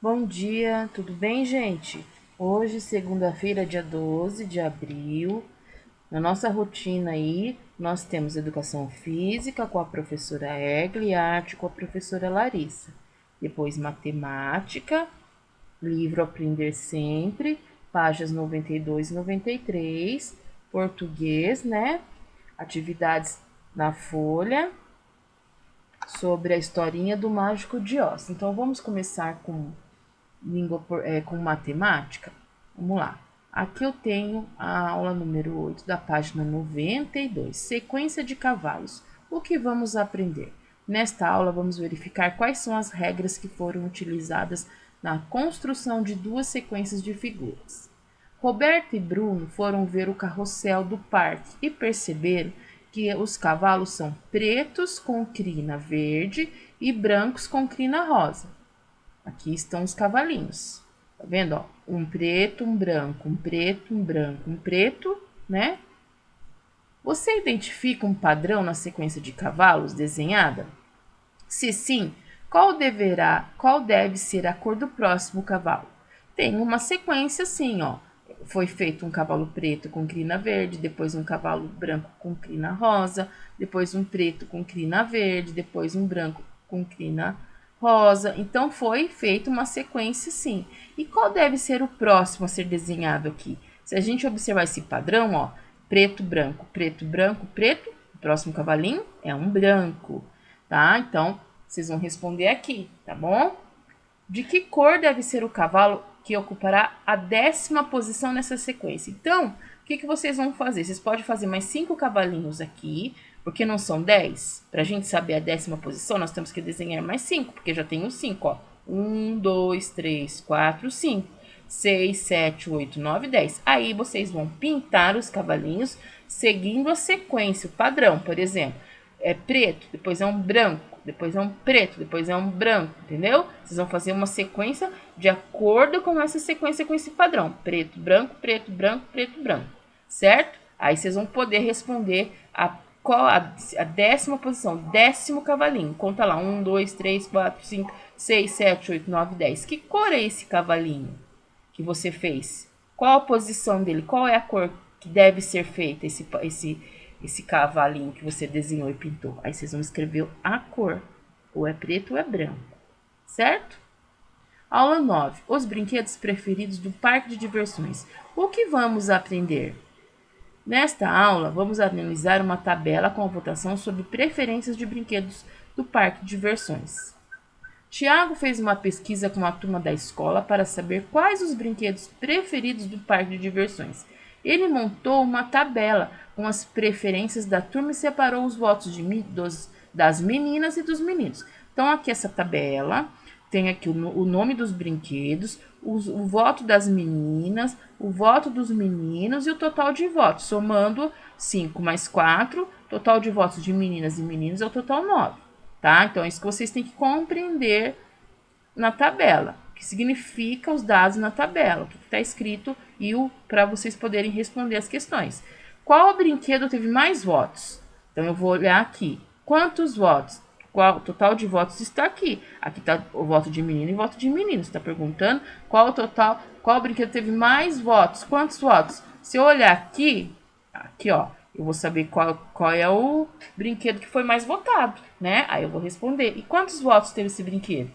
Bom dia, tudo bem, gente? Hoje, segunda-feira, dia 12 de abril, na nossa rotina aí, nós temos educação física com a professora Egli e arte com a professora Larissa. Depois, matemática, livro Aprender Sempre, páginas 92 e 93, português, né? Atividades na folha, sobre a historinha do Mágico de Oz. Então, vamos começar com matemática. Vamos lá. Aqui eu tenho a aula número 8 da página 92, sequência de cavalos. O que vamos aprender? Nesta aula, vamos verificar quais são as regras que foram utilizadas na construção de duas sequências de figuras. Roberto e Bruno foram ver o carrossel do parque e perceberam que os cavalos são pretos com crina verde e brancos com crina rosa. Aqui estão os cavalinhos. Tá vendo, ó? Um preto, um branco, um preto, um branco, um preto, né? Você identifica um padrão na sequência de cavalos desenhada? Se sim, qual deve ser a cor do próximo cavalo? Tem uma sequência assim, ó. Foi feito um cavalo preto com crina verde, depois um cavalo branco com crina rosa, depois um preto com crina verde, depois um branco com crina rosa. Então foi feita uma sequência sim. E qual deve ser o próximo a ser desenhado aqui? Se a gente observar esse padrão, ó, preto, branco, preto, branco, preto, o próximo cavalinho é um branco, tá? Então, vocês vão responder aqui, tá bom? De que cor deve ser o cavalo que ocupará a 10ª posição nessa sequência? Então, o que vocês vão fazer? Vocês podem fazer mais 5 cavalinhos aqui, porque não são 10. Para a gente saber a 10ª posição, nós temos que desenhar mais 5, porque já tenho 5, ó. 1, 2, 3, 4, 5. 6, 7, 8, 9, 10. Aí vocês vão pintar os cavalinhos seguindo a sequência, o padrão. Por exemplo, é preto, depois é um branco, depois é um preto, depois é um branco, entendeu? Vocês vão fazer uma sequência de acordo com essa sequência, com esse padrão. Preto, branco, preto, branco, preto, branco. Certo? Aí vocês vão poder responder qual a 10ª posição, 10º cavalinho. Conta lá, 1, 2, 3, 4, 5, 6, 7, 8, 9, 10. Que cor é esse cavalinho que você fez? Qual a posição dele? Qual é a cor que deve ser feita esse cavalinho que você desenhou e pintou? Aí vocês vão escrever a cor. Ou é preto ou é branco. Certo? Aula 9. Os brinquedos preferidos do parque de diversões. O que vamos aprender? Nesta aula, vamos analisar uma tabela com a votação sobre preferências de brinquedos do parque de diversões. Tiago fez uma pesquisa com a turma da escola para saber quais os brinquedos preferidos do parque de diversões. Ele montou uma tabela com as preferências da turma e separou os votos das meninas e dos meninos. Então, aqui essa tabela tem aqui o nome dos brinquedos, o voto das meninas, o voto dos meninos e o total de votos. Somando 5 mais 4, total de votos de meninas e meninos é o total 9. Tá? Então, é isso que vocês têm que compreender na tabela. O que significa os dados na tabela, o que está escrito e para vocês poderem responder as questões. Qual brinquedo teve mais votos? Então, eu vou olhar aqui. Quantos votos? Qual o total de votos está aqui? Aqui está o voto de menino e voto de menino. Você está perguntando qual o total, qual brinquedo teve mais votos? Quantos votos? Se eu olhar aqui, ó, eu vou saber qual é o brinquedo que foi mais votado, né? Aí eu vou responder. E quantos votos teve esse brinquedo?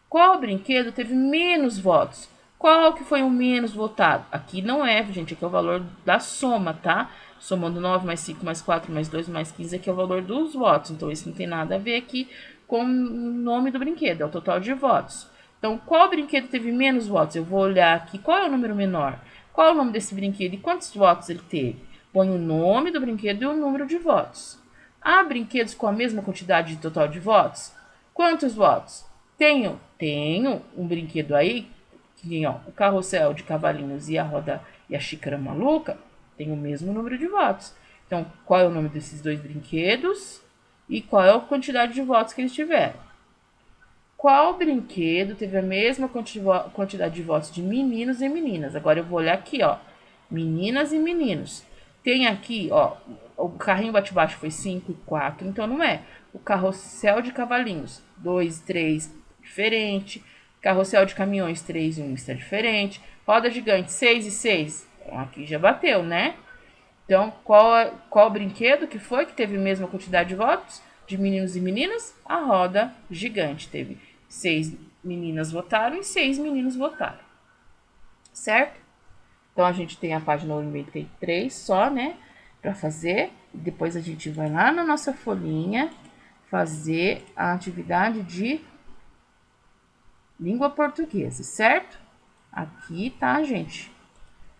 Qual brinquedo teve menos votos? Qual que foi o menos votado? Aqui não é, gente, aqui é o valor da soma, tá? Somando 9 mais 5 mais 4 mais 2 mais 15, aqui é o valor dos votos. Então, isso não tem nada a ver aqui com o nome do brinquedo, é o total de votos. Então, qual brinquedo teve menos votos? Eu vou olhar aqui, qual é o número menor? Qual é o nome desse brinquedo e quantos votos ele teve? Põe o nome do brinquedo e o número de votos. Há brinquedos com a mesma quantidade de total de votos? Quantos votos? Tenho um brinquedo aí, que ó, o carrossel de cavalinhos e a roda e a xícara maluca tem o mesmo número de votos. Então, qual é o nome desses dois brinquedos e qual é a quantidade de votos que eles tiveram? Qual brinquedo teve a mesma quantidade de votos de meninos e meninas? Agora eu vou olhar aqui, ó. Meninas e meninos. Tem aqui, ó, o carrinho bate-bate foi 5 e 4, então não é. O carrossel de cavalinhos, 2, 3, diferente. Carrossel de caminhões, 3 e 1 está diferente. Roda gigante, 6 e 6. Então, aqui já bateu, né? Então, qual brinquedo que foi que teve a mesma quantidade de votos de meninos e meninas? A roda gigante. Teve 6 meninas votaram e 6 meninos votaram. Certo? Então, a gente tem a página 93 só, né? Para fazer. Depois a gente vai lá na nossa folhinha fazer a atividade de língua portuguesa, certo? Aqui tá, gente.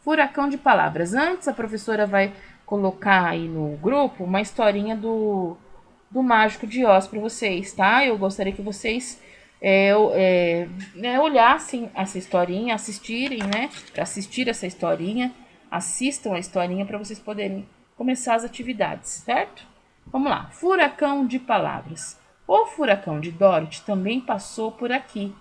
Furacão de palavras. Antes, a professora vai colocar aí no grupo uma historinha do Mágico de Oz para vocês, tá? Eu gostaria que vocês olhassem essa historinha, assistirem, né? Para assistir essa historinha, assistam a historinha para vocês poderem começar as atividades, certo? Vamos lá. Furacão de palavras. O furacão de Dorothy também passou por aqui.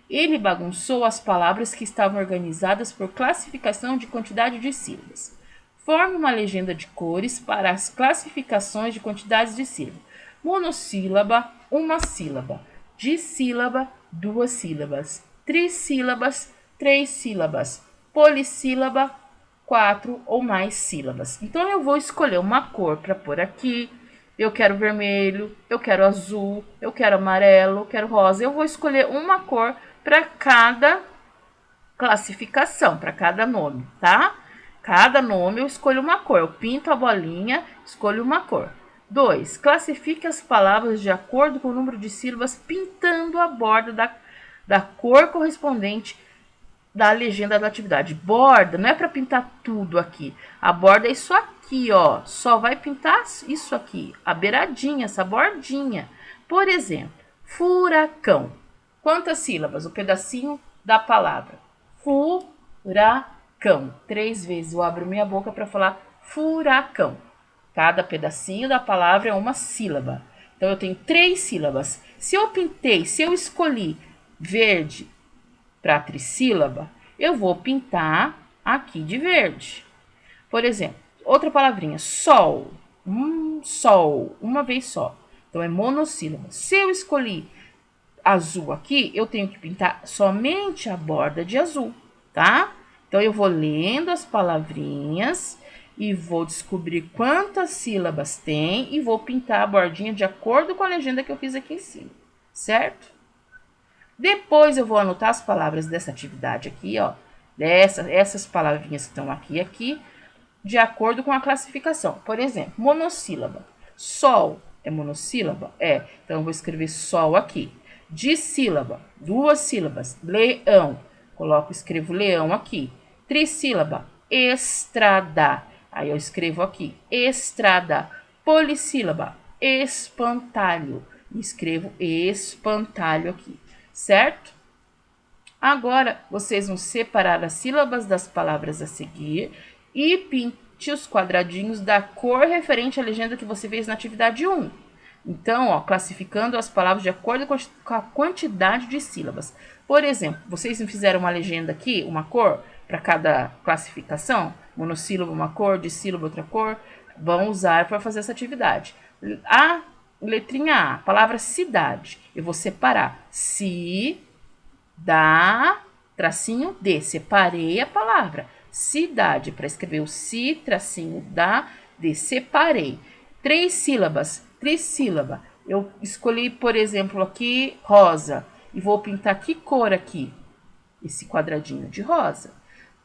Ele bagunçou as palavras que estavam organizadas por classificação de quantidade de sílabas. Forme uma legenda de cores para as classificações de quantidades de sílabas. Monossílaba, uma sílaba. Dissílaba, duas sílabas. Trissílabas, três sílabas. Polissílaba, 4 ou mais sílabas. Então eu vou escolher uma cor para pôr aqui. Eu quero vermelho, eu quero azul, eu quero amarelo, eu quero rosa. Eu vou escolher uma cor para cada classificação, para cada nome, tá? Cada nome eu escolho uma cor. Eu pinto a bolinha, escolho uma cor. 2. Classifique as palavras de acordo com o número de sílabas, pintando a borda da cor correspondente da legenda da atividade. Borda não é para pintar tudo aqui. A borda é isso aqui, ó. Só vai pintar isso aqui, a beiradinha, essa bordinha. Por exemplo, furacão. Quantas sílabas? O pedacinho da palavra. Furacão. 3 vezes eu abro minha boca para falar furacão. Cada pedacinho da palavra é uma sílaba. Então eu tenho 3 sílabas. Se eu escolhi verde para trissílaba, eu vou pintar aqui de verde. Por exemplo, outra palavrinha, sol. Sol, uma vez só. Então é monossílaba. Se eu escolhi azul aqui, eu tenho que pintar somente a borda de azul, tá? Então eu vou lendo as palavrinhas e vou descobrir quantas sílabas tem e vou pintar a bordinha de acordo com a legenda que eu fiz aqui em cima, certo? Depois eu vou anotar as palavras dessa atividade aqui, ó. Essas palavrinhas que estão aqui, de acordo com a classificação. Por exemplo, monossílaba. Sol é monossílaba? É. Então eu vou escrever sol aqui. Dissílaba, 2 sílabas. Leão. Escrevo leão aqui. Trissílaba, estrada. Aí eu escrevo aqui, estrada. Polissílaba, espantalho. Escrevo espantalho aqui, certo? Agora, vocês vão separar as sílabas das palavras a seguir e pinte os quadradinhos da cor referente à legenda que você fez na atividade 1. Então, ó, classificando as palavras de acordo com a quantidade de sílabas. Por exemplo, vocês me fizeram uma legenda aqui, uma cor, para cada classificação? Monossílabo, uma cor, dissílabo, outra cor. Vão usar para fazer essa atividade. A letrinha A, palavra cidade. Eu vou separar tracinho D. Separei a palavra. Cidade, para escrever o si, tracinho da, D. Separei. 3 sílabas, trissílaba. Eu escolhi, por exemplo, aqui, rosa. E vou pintar que cor aqui? Esse quadradinho de rosa.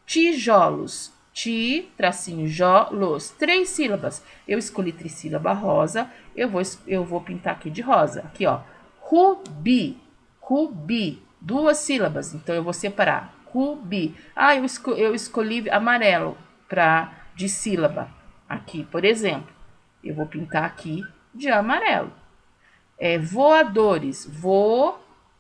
Tijolos. Tracinho, jolos. 3 sílabas. Eu escolhi trissílaba rosa. Eu vou pintar aqui de rosa. Aqui, ó. Rubi. Rubi. 2 sílabas. Então, eu vou separar. Rubi. Ah, eu escolhi amarelo de sílaba. Aqui, por exemplo. Eu vou pintar aqui de amarelo. Voadores.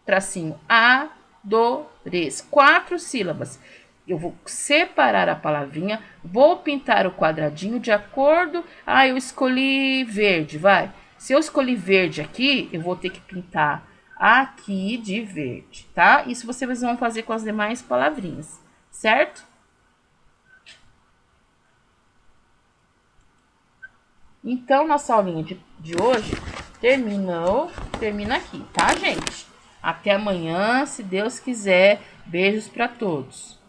Tracinho, adores. 4 sílabas. Eu vou separar a palavrinha, vou pintar o quadradinho de acordo... Ah, eu escolhi verde, vai. Se eu escolhi verde aqui, eu vou ter que pintar aqui de verde, tá? Isso vocês vão fazer com as demais palavrinhas, certo? Então, nossa aulinha de hoje termina aqui, tá, gente? Até amanhã, se Deus quiser. Beijos para todos.